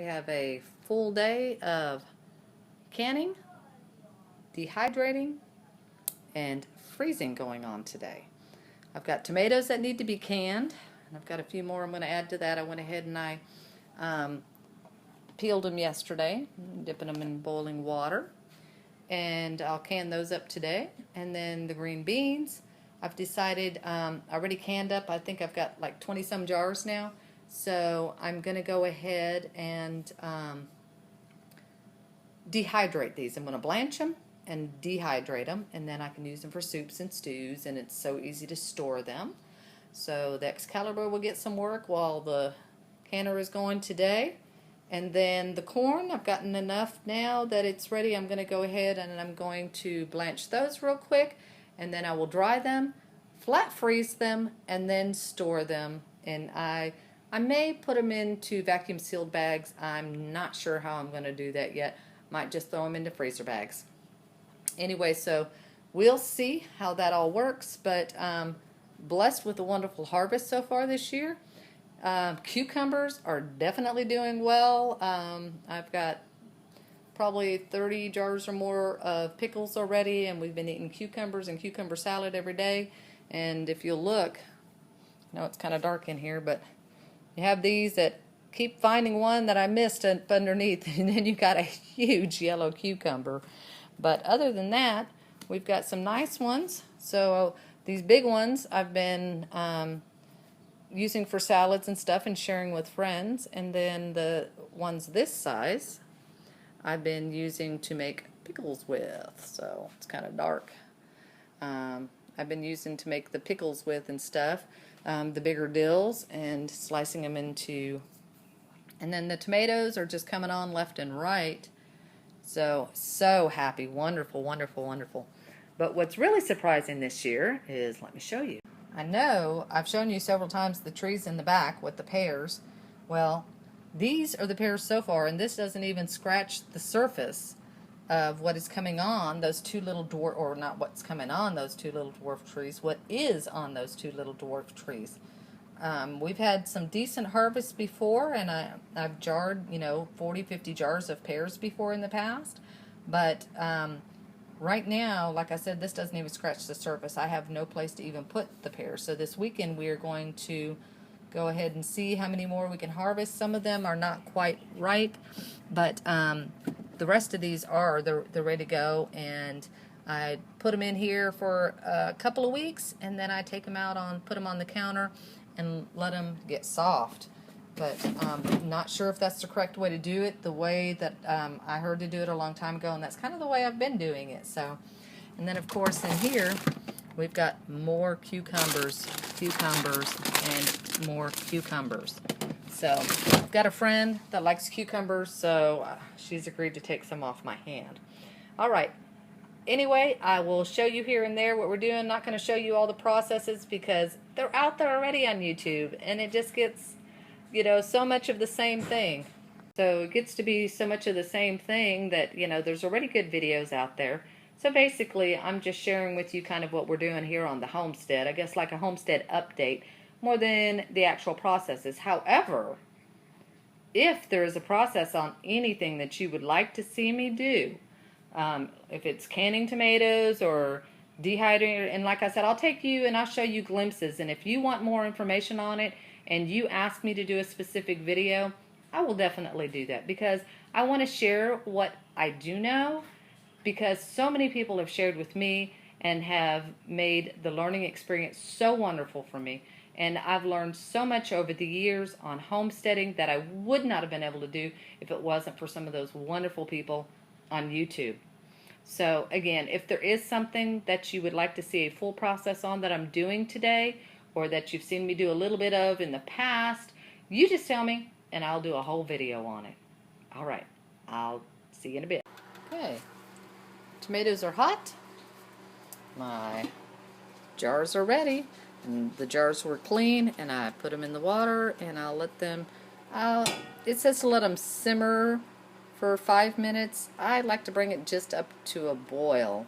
We have a full day of canning, dehydrating, and freezing going on today. I've got tomatoes that need to be canned, and I've got a few more I'm going to add to that. I went ahead and I peeled them yesterday, dipping them in boiling water, and I'll can those up today. And then the green beans, I've decided, I already canned up, I think I've got like 20 some jars now, so I'm going to go ahead and dehydrate these. I'm going to blanch them and dehydrate them, and then I can use them for soups and stews, and it's so easy to store them. So the Excalibur will get some work while the canner is going today. And then the corn, I've gotten enough now that it's ready. I'm going to go ahead and I'm going to blanch those real quick, and then I will dry them, flat freeze them, and then store them. And I may put them into vacuum sealed bags. I'm not sure how I'm going to do that yet. Might just throw them into freezer bags. Anyway, so we'll see how that all works, but blessed with a wonderful harvest so far this year. Cucumbers are definitely doing well. I've got probably 30 jars or more of pickles already, and we've been eating cucumbers and cucumber salad every day. And if you'll look, I know it's kind of dark in here, but you have these that keep finding one that I missed up underneath, and then you've got a huge yellow cucumber. But other than that, we've got some nice ones. So these big ones I've been using for salads and stuff and sharing with friends, and then the ones this size I've been using to make pickles with. So it's kind of dark. I've been using to make the pickles with and stuff, the bigger dills, and slicing them into. And then the tomatoes are just coming on left and right. So happy. Wonderful, wonderful, wonderful. But what's really surprising this year is, let me show you. I know I've shown you several times the trees in the back with the pears. Well, these are the pears so far, and this doesn't even scratch the surface of what is coming on those two little dwarf, or not what's coming on those two little dwarf trees, what is on those two little dwarf trees. We've had some decent harvests before, and I've jarred, 40, 50 jars of pears before in the past. But right now, like I said, this doesn't even scratch the surface. I have no place to even put the pears. So this weekend we are going to go ahead and see how many more we can harvest. Some of them are not quite ripe, but the rest of these are. They're ready to go, and I put them in here for a couple of weeks, and then I take them out put them on the counter and let them get soft. But I'm not sure if that's the correct way to do it, the way that I heard to do it a long time ago, and that's kind of the way I've been doing it. So, and then of course in here we've got more cucumbers, and more cucumbers. So I've got a friend that likes cucumbers, so she's agreed to take some off my hand. All right. Anyway, I will show you here and there what we're doing. Not going to show you all the processes because they're out there already on YouTube, and it just gets, so much of the same thing. So it gets to be so much of the same thing that, there's already good videos out there. So basically, I'm just sharing with you kind of what we're doing here on the homestead. I guess like a homestead update more than the actual processes. However, if there is a process on anything that you would like to see me do, if it's canning tomatoes or dehydrating, and like I said, I'll take you and I'll show you glimpses, and if you want more information on it and you ask me to do a specific video, I will definitely do that, because I want to share what I do know, because so many people have shared with me and have made the learning experience so wonderful for me, and I've learned so much over the years on homesteading that I would not have been able to do if it wasn't for some of those wonderful people on YouTube. So again, if there is something that you would like to see a full process on that I'm doing today, or that you've seen me do a little bit of in the past, you just tell me and I'll do a whole video on it. All right, I'll see you in a bit. Okay, tomatoes are hot. My jars are ready. And the jars were clean, and I put them in the water, and I'll let them, it says to let them simmer for 5 minutes. I like to bring it just up to a boil,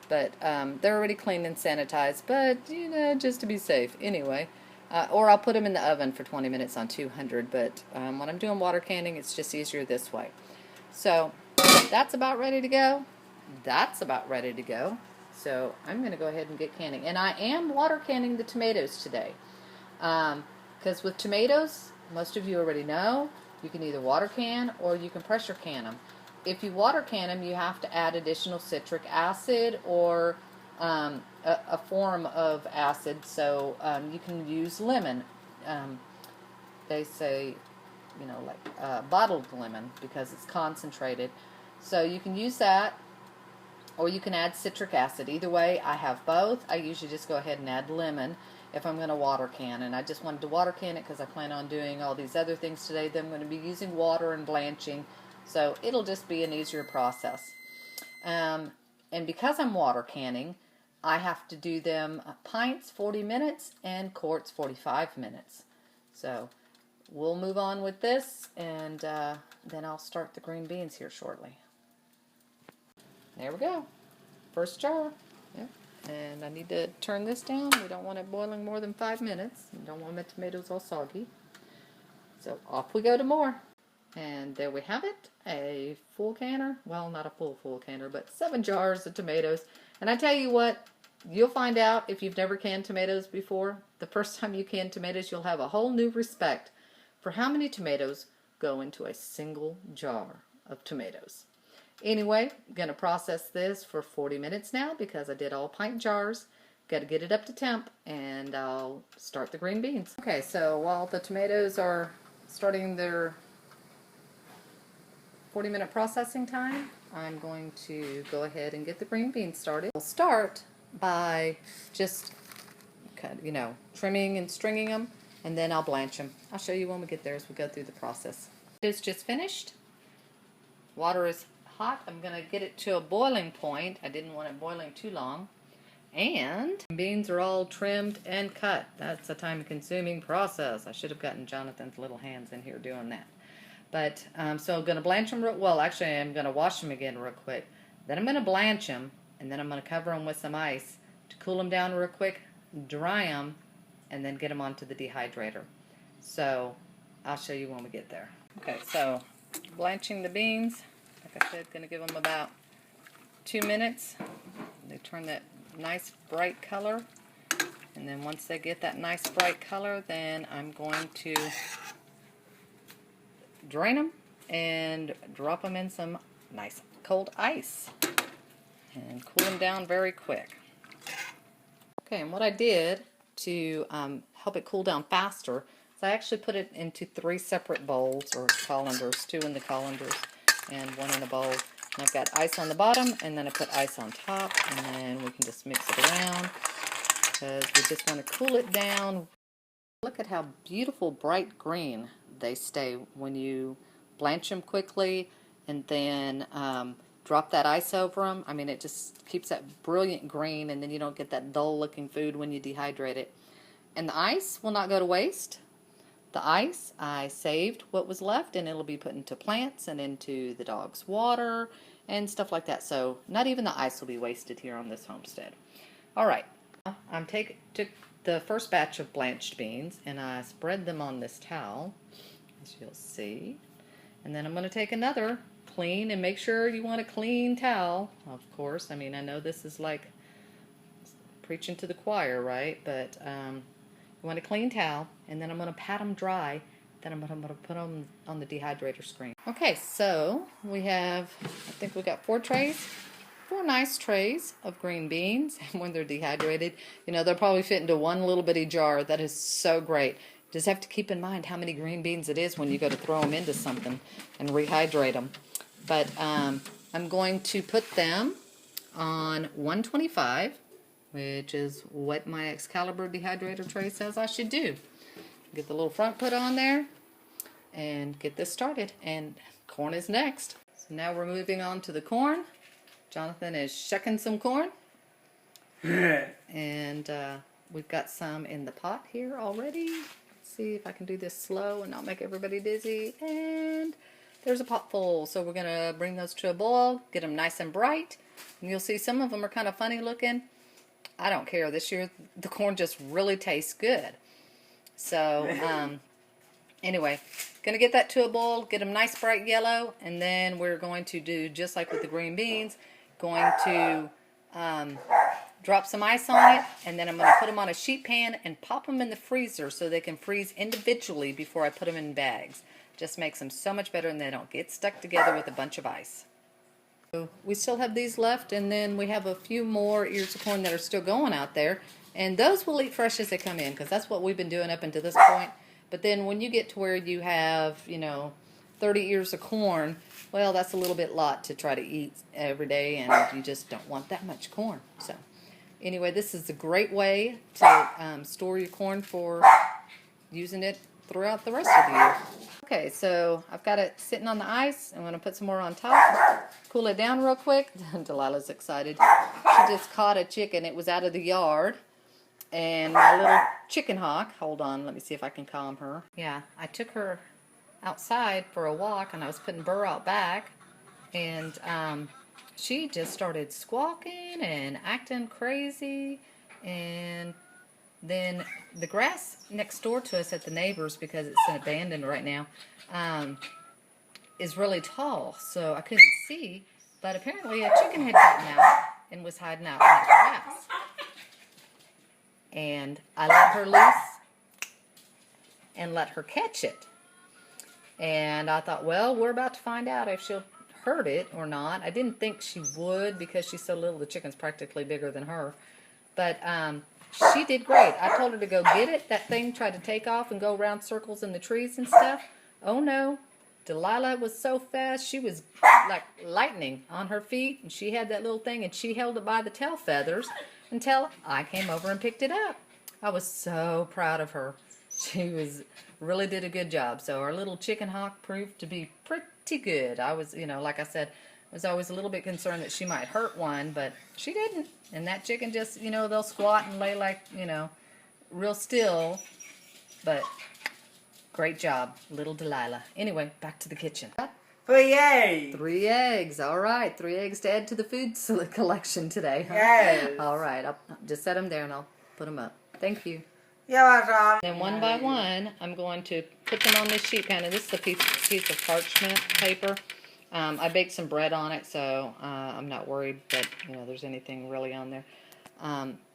but they're already cleaned and sanitized, but just to be safe. Anyway, Or I'll put them in the oven for 20 minutes on 200, but when I'm doing water canning, it's just easier this way. So that's about ready to go. That's about ready to go. So I'm going to go ahead and get canning. And I am water canning the tomatoes today. Because with tomatoes, most of you already know, you can either water can or you can pressure can them. If you water can them, you have to add additional citric acid or a form of acid, so you can use lemon. They say, you know, like bottled lemon because it's concentrated. So you can use that, or you can add citric acid. Either way, I have both. I usually just go ahead and add lemon if I'm going to water can, and I just wanted to water can it because I plan on doing all these other things today. Then I'm going to be using water and blanching, so it'll just be an easier process. And because I'm water canning, I have to do them pints 40 minutes and quarts 45 minutes. So we'll move on with this, and then I'll start the green beans here shortly. There we go. First jar. Yep. And I need to turn this down. We don't want it boiling more than 5 minutes. We don't want my tomatoes all soggy. So off we go to more. And there we have it, a full canner. Well, not a full canner, but 7 jars of tomatoes. And I tell you what, you'll find out if you've never canned tomatoes before. The first time you can tomatoes, you'll have a whole new respect for how many tomatoes go into a single jar of tomatoes. Anyway, I'm going to process this for 40 minutes now because I did all pint jars. Got to get it up to temp, and I'll start the green beans. Okay, so while the tomatoes are starting their 40-minute processing time, I'm going to go ahead and get the green beans started. We'll start by just, you know, trimming and stringing them, and then I'll blanch them. I'll show you when we get there as we go through the process. It's just finished. Water is hot. I'm going to get it to a boiling point. I didn't want it boiling too long. And beans are all trimmed and cut. That's a time-consuming process. I should have gotten Jonathan's little hands in here doing that. But, so I'm going to blanch them well, actually I'm going to wash them again real quick. Then I'm going to blanch them, and then I'm going to cover them with some ice to cool them down real quick, dry them, and then get them onto the dehydrator. So, I'll show you when we get there. Okay, so, blanching the beans, like I said, going to give them about 2 minutes. They turn that nice bright color, and then once they get that nice bright color, then I'm going to drain them and drop them in some nice cold ice and cool them down very quick. Okay, and what I did to help it cool down faster is I actually put it into 3 separate bowls, or colanders, 2 in the colanders and 1 in a bowl. And I've got ice on the bottom, and then I put ice on top, and then we can just mix it around because we just want to cool it down. Look at how beautiful bright green they stay when you blanch them quickly and then drop that ice over them. I mean, it just keeps that brilliant green, and then you don't get that dull looking food when you dehydrate it. And the ice will not go to waste. The ice, I saved what was left, and it'll be put into plants and into the dog's water and stuff like that. So not even the ice will be wasted here on this homestead. Alright, I'm took the first batch of blanched beans, and I spread them on this towel, as you'll see. And then I'm going to take another clean, and make sure you want a clean towel, of course. I mean, I know this is like preaching to the choir, right? But you want a clean towel, and then I'm going to pat them dry. Then I'm going to put them on the dehydrator screen. Okay, so we have, I think we got 4 trays. 4 nice trays of green beans, and when they're dehydrated, you know, they'll probably fit into one little bitty jar. That is so great. Just have to keep in mind how many green beans it is when you go to throw them into something and rehydrate them. But I'm going to put them on 125, which is what my Excalibur dehydrator tray says I should do. Get the little front put on there and get this started. And corn is next. So now we're moving on to the corn. Jonathan is shucking some corn. And we've got some in the pot here already. Let's see if I can do this slow and not make everybody dizzy. And there's a pot full. So we're going to bring those to a boil, get them nice and bright. And you'll see some of them are kind of funny looking. I don't care. This year the corn just really tastes good. So, anyway, gonna get that to a boil, get them nice bright yellow, and then we're going to do just like with the green beans, going to drop some ice on it, and then I'm going to put them on a sheet pan and pop them in the freezer so they can freeze individually before I put them in bags. Just makes them so much better and they don't get stuck together with a bunch of ice. So we still have these left, and then we have a few more ears of corn that are still going out there, and those we'll eat fresh as they come in because that's what we've been doing up until this point. But then when you get to where you have, 30 ears of corn, well, that's a little bit lot to try to eat every day, and you just don't want that much corn. So anyway, this is a great way to store your corn for using it throughout the rest of the year. Okay, so I've got it sitting on the ice. I'm going to put some more on top, cool it down real quick. Delilah's excited. She just caught a chicken. It was out of the yard. And my little chicken hawk, hold on, let me see if I can calm her. Yeah, I took her outside for a walk, and I was putting Burr out back, and she just started squawking and acting crazy. And then the grass next door to us at the neighbors, because it's abandoned right now, is really tall, so I couldn't see, but apparently a chicken had gotten out and was hiding out in that grass. And I let her loose and let her catch it. And I thought, well, we're about to find out if she'll hurt it or not. I didn't think she would because she's so little. The chicken's practically bigger than her. But she did great. I told her to go get it. That thing tried to take off and go around circles in the trees and stuff. Oh, no. Delilah was so fast. She was like lightning on her feet. And she had that little thing, and she held it by the tail feathers until I came over and picked it up. I was so proud of her. She really did a good job. So our little chicken hawk proved to be pretty good. I was, like I said, I was always a little bit concerned that she might hurt one, but she didn't. And that chicken just, they'll squat and lay like, real still. But great job, little Delilah. Anyway, back to the kitchen. 3 eggs. 3 eggs. All right. 3 eggs to add to the food collection today. Huh? Yes. All right. I'll just set them there and I'll put them up. Thank you. You're welcome. Then one by one, I'm going to put them on this sheet pan. And this is a piece of parchment paper. I baked some bread on it, so I'm not worried that there's anything really on there.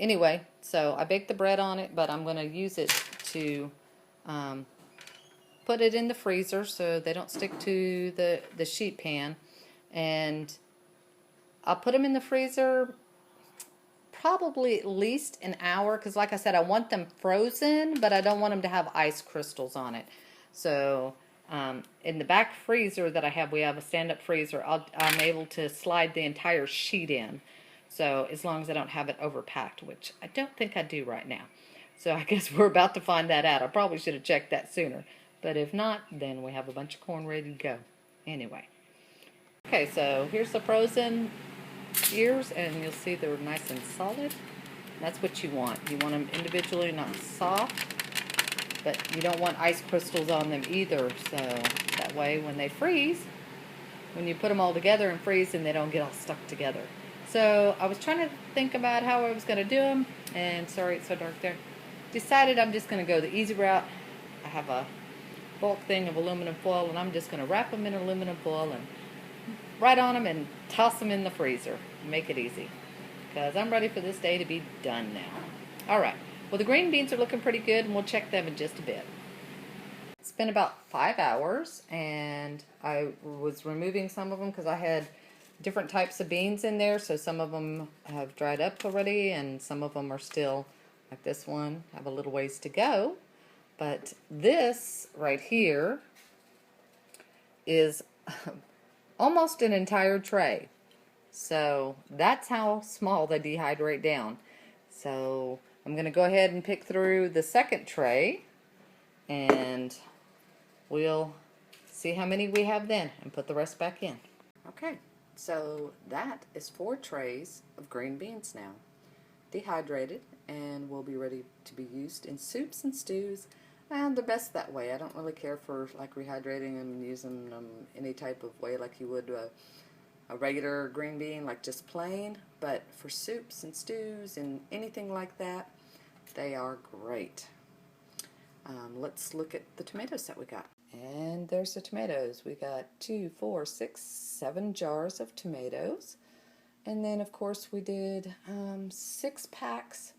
Anyway, so I baked the bread on it, but I'm going to use it to put it in the freezer so they don't stick to the sheet pan. And I'll put them in the freezer probably at least an hour, because like I said, I want them frozen, but I don't want them to have ice crystals on it. So in the back freezer that I have, we have a stand-up freezer. I'm able to slide the entire sheet in. So as long as I don't have it overpacked, which I don't think I do right now. So I guess we're about to find that out. I probably should have checked that sooner. But if not, then we have a bunch of corn ready to go. Anyway. Okay, so here's the frozen ears, and you'll see they're nice and solid. That's what you want. You want them individually, not soft. But you don't want ice crystals on them either. So that way when they freeze, when you put them all together and freeze, then they don't get all stuck together. So I was trying to think about how I was going to do them. And sorry it's so dark there. Decided I'm just going to go the easy route. I have a bulk thing of aluminum foil, and I'm just going to wrap them in aluminum foil and right on them and toss them in the freezer. Make it easy, because I'm ready for this day to be done now. Alright, well, the green beans are looking pretty good, and we'll check them in just a bit. It's been about 5 hours, and I was removing some of them because I had different types of beans in there, so some of them have dried up already, and some of them are still, like this one, have a little ways to go. But this right here is almost an entire tray. So that's how small they dehydrate down. So I'm going to go ahead and pick through the second tray, and we'll see how many we have then and put the rest back in. Okay, so that is 4 trays of green beans now, dehydrated, and will be ready to be used in soups and stews. And they're best that way. I don't really care for like rehydrating them and using them any type of way like you would a regular green bean, like just plain. But for soups and stews and anything like that, they are great. Let's look at the tomatoes that we got. And there's the tomatoes. We got 2, 4, 6, 7 jars of tomatoes. And then, of course, we did 6 packs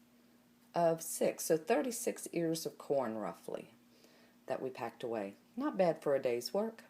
of 6, so 36 ears of corn roughly that we packed away. Not bad for a day's work.